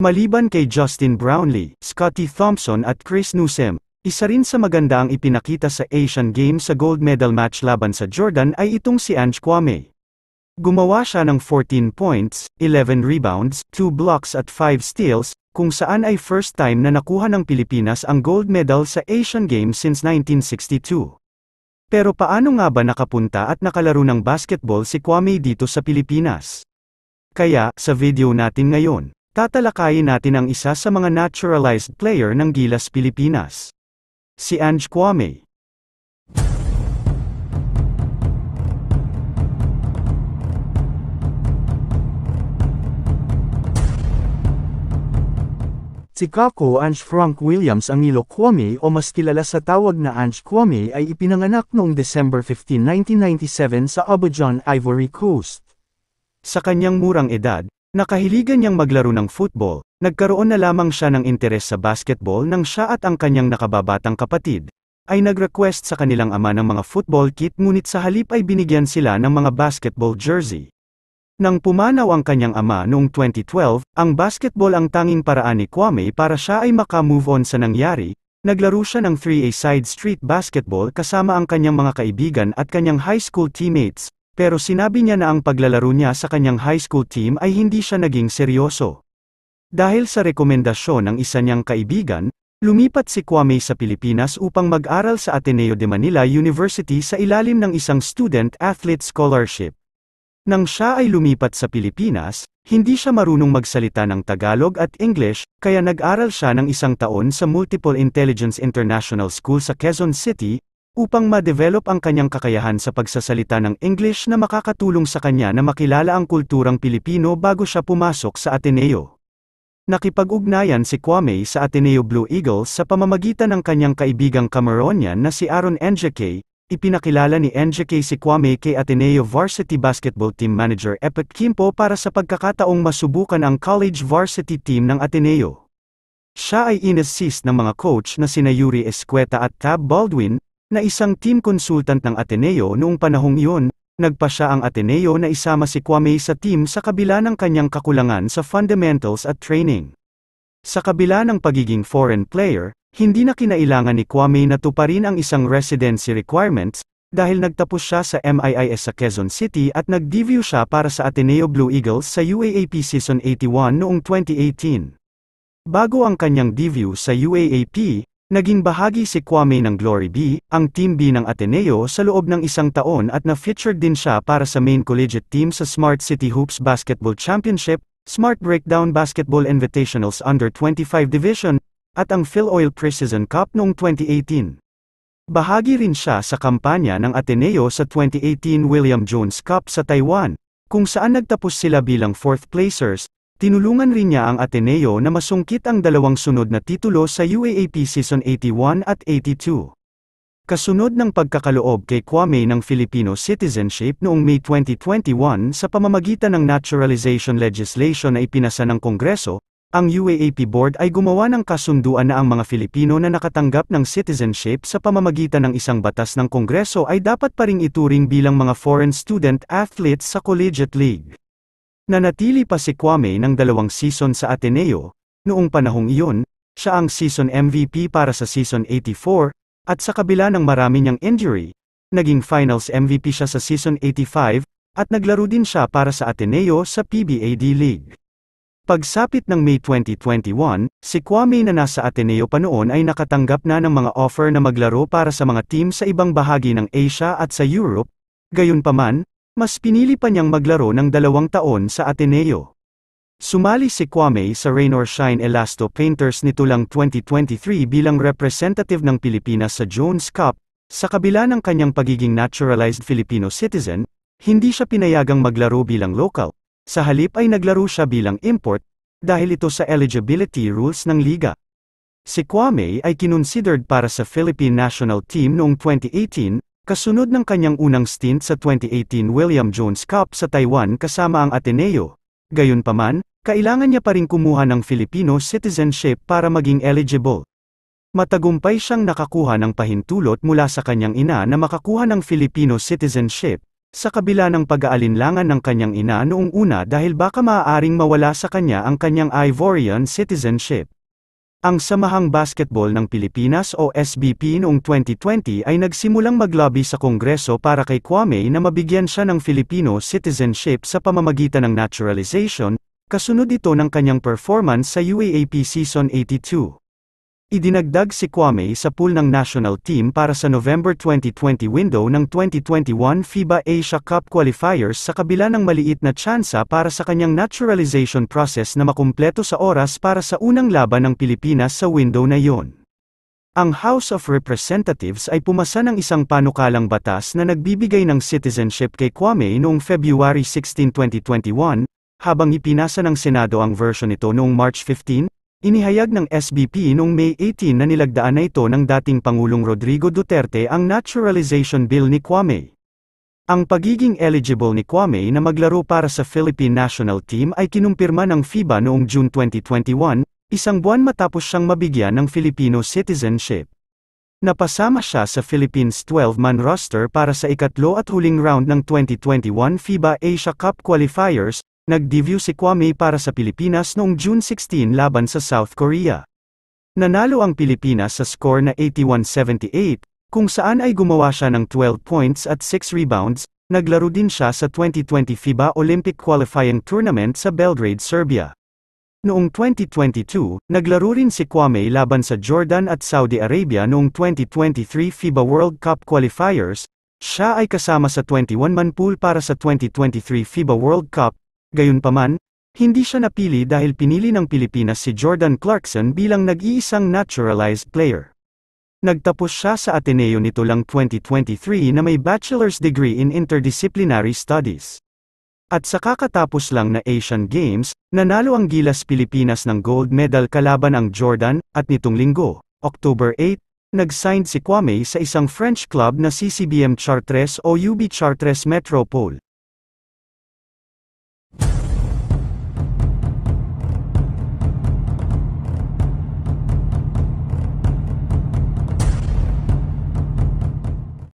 Maliban kay Justin Brownlee, Scotty Thompson at Chris Newsom, isa rin sa maganda ang ipinakita sa Asian Games sa gold medal match laban sa Jordan ay itong si Ange Kwame. Gumawa siya ng 14 points, 11 rebounds, 2 blocks at 5 steals, kung saan ay first time na nakuha ng Pilipinas ang gold medal sa Asian Games since 1962. Pero paano nga ba nakapunta at nakalaro ng basketball si Kwame dito sa Pilipinas? Kaya, sa video natin ngayon, tatalakayin natin ang isa sa mga naturalized player ng Gilas Pilipinas. Si Ange Kwame. Si Kako Ange Frank Williams Angelo Kwame o mas kilala sa tawag na Ange Kwame ay ipinanganak noong December 15, 1997 sa Abidjan, Ivory Coast. Sa kanyang murang edad, nakahiligan niyang maglaro ng football, nagkaroon na lamang siya ng interes sa basketball nang siya at ang kanyang nakababatang kapatid ay nag-request sa kanilang ama ng mga football kit ngunit sa halip ay binigyan sila ng mga basketball jersey. Nang pumanaw ang kanyang ama noong 2012, ang basketball ang tanging paraan ni Kwame para siya ay maka-move on sa nangyari, naglaro siya ng 3A side street basketball kasama ang kanyang mga kaibigan at kanyang high school teammates, pero sinabi niya na ang paglalaro niya sa kanyang high school team ay hindi siya naging seryoso. Dahil sa rekomendasyon ng isa niyang kaibigan, lumipat si Kwame sa Pilipinas upang mag-aral sa Ateneo de Manila University sa ilalim ng isang student athlete scholarship. Nang siya ay lumipat sa Pilipinas, hindi siya marunong magsalita ng Tagalog at English, kaya nag-aral siya ng isang taon sa Multiple Intelligence International School sa Quezon City, upang ma-develop ang kanyang kakayahan sa pagsasalita ng English na makakatulong sa kanya na makilala ang kulturang Pilipino bago siya pumasok sa Ateneo. Nakipag-ugnayan si Kwame sa Ateneo Blue Eagles sa pamamagitan ng kanyang kaibigang Cameronian na si Aaron Njeke. Ipinakilala ni Njeke si Kwame kay Ateneo Varsity Basketball Team Manager Epet Kimpo para sa pagkakataong masubukan ang college varsity team ng Ateneo. Siya ay in-assist ng mga coach na sina Yuri Escueta at Tab Baldwin, na isang team consultant ng Ateneo noong panahong iyon. Nagpa siya ang Ateneo na isama si Kwame sa team sa kabila ng kanyang kakulangan sa fundamentals at training. Sa kabila ng pagiging foreign player, hindi na kinailangan ni Kwame na tuparin ang isang residency requirements, dahil nagtapos siya sa MIIS sa Quezon City at nag-debut siya para sa Ateneo Blue Eagles sa UAAP Season 81 noong 2018. Bago ang kanyang debut sa UAAP, naging bahagi si Kwame ng Glory B, ang Team B ng Ateneo sa loob ng isang taon at na-featured din siya para sa main collegiate team sa Smart City Hoops Basketball Championship, Smart Breakdown Basketball Invitationals Under 25 Division, at ang PhilOil Preseason Cup noong 2018. Bahagi rin siya sa kampanya ng Ateneo sa 2018 William Jones Cup sa Taiwan, kung saan nagtapos sila bilang 4th placers. Tinulungan rin niya ang Ateneo na masungkit ang dalawang sunod na titulo sa UAAP Season 81 at 82. Kasunod ng pagkakaloob kay Kwame ng Filipino citizenship noong May 2021 sa pamamagitan ng naturalization legislation na ipinasa ng Kongreso, ang UAAP Board ay gumawa ng kasunduan na ang mga Filipino na nakatanggap ng citizenship sa pamamagitan ng isang batas ng Kongreso ay dapat pa ring ituring bilang mga foreign student athletes sa collegiate league. Nanatili pa si Kwame ng 2 season sa Ateneo. Noong panahong iyon, siya ang season MVP para sa season 84, at sa kabila ng marami niyang injury, naging finals MVP siya sa season 85, at naglaro din siya para sa Ateneo sa PBA League. Pagsapit ng May 2021, si Kwame na nasa Ateneo pa noon ay nakatanggap na ng mga offer na maglaro para sa mga team sa ibang bahagi ng Asia at sa Europe. Gayunpaman, mas pinili pa niyang maglaro ng 2 taon sa Ateneo. Sumali si Kwame sa Rain or Shine Elasto Painters nito lang 2023 bilang representative ng Pilipinas sa Jones Cup. Sa kabila ng kanyang pagiging naturalized Filipino citizen, hindi siya pinayagang maglaro bilang local. Sa halip ay naglaro siya bilang import, dahil ito sa eligibility rules ng liga. Si Kwame ay kinonsidered para sa Philippine National Team noong 2018, kasunod ng kanyang unang stint sa 2018 William Jones Cup sa Taiwan kasama ang Ateneo. Gayunpaman, kailangan niya pa rin kumuha ng Filipino citizenship para maging eligible. Matagumpay siyang nakakuha ng pahintulot mula sa kanyang ina na makakuha ng Filipino citizenship, Sa kabila ng pag-aalinlangan ng kanyang ina noong una dahil baka maaaring mawala sa kanya ang kanyang Ivorian citizenship. Ang Samahang Basketball ng Pilipinas o SBP noong 2020 ay nagsimulang maglobby sa Kongreso para kay Kwame na mabigyan siya ng Filipino citizenship sa pamamagitan ng naturalization, kasunod ito ng kanyang performance sa UAAP Season 82. Idinagdag si Kwame sa pool ng national team para sa November 2020 window ng 2021 FIBA Asia Cup qualifiers sa kabila ng maliit na tsansa para sa kanyang naturalization process na makumpleto sa oras para sa unang laban ng Pilipinas sa window na yon. Ang House of Representatives ay pumasa ng isang panukalang batas na nagbibigay ng citizenship kay Kwame noong February 16, 2021, habang ipinasa ng Senado ang version nito noong March 15. Inihayag ng SBP noong May 18 na nilagdaan na ito ng dating Pangulong Rodrigo Duterte ang naturalization bill ni Kwame. Ang pagiging eligible ni Kwame na maglaro para sa Philippine National Team ay kinumpirma ng FIBA noong June 2021, isang buwan matapos siyang mabigyan ng Filipino citizenship. Napasama siya sa Philippines 12-man roster para sa ikatlo at huling round ng 2021 FIBA Asia Cup qualifiers. Nag-debut si Kwame para sa Pilipinas noong June 16 laban sa South Korea. Nanalo ang Pilipinas sa score na 81-78, kung saan ay gumawa siya ng 12 points at 6 rebounds. Naglaro din siya sa 2020 FIBA Olympic Qualifying Tournament sa Belgrade, Serbia. Noong 2022, naglaro rin si Kwame laban sa Jordan at Saudi Arabia noong 2023 FIBA World Cup qualifiers. Siya ay kasama sa 21-man pool para sa 2023 FIBA World Cup. Gayunpaman, hindi siya napili dahil pinili ng Pilipinas si Jordan Clarkson bilang nag-iisang naturalized player. Nagtapos siya sa Ateneo nito lang 2023 na may bachelor's degree in interdisciplinary studies. At sa kakatapos lang na Asian Games, nanalo ang Gilas Pilipinas ng gold medal kalaban ang Jordan, at nitong linggo, October 8, nag-signed si Kwame sa isang French club na CCBM Chartres o UB Chartres Metropole.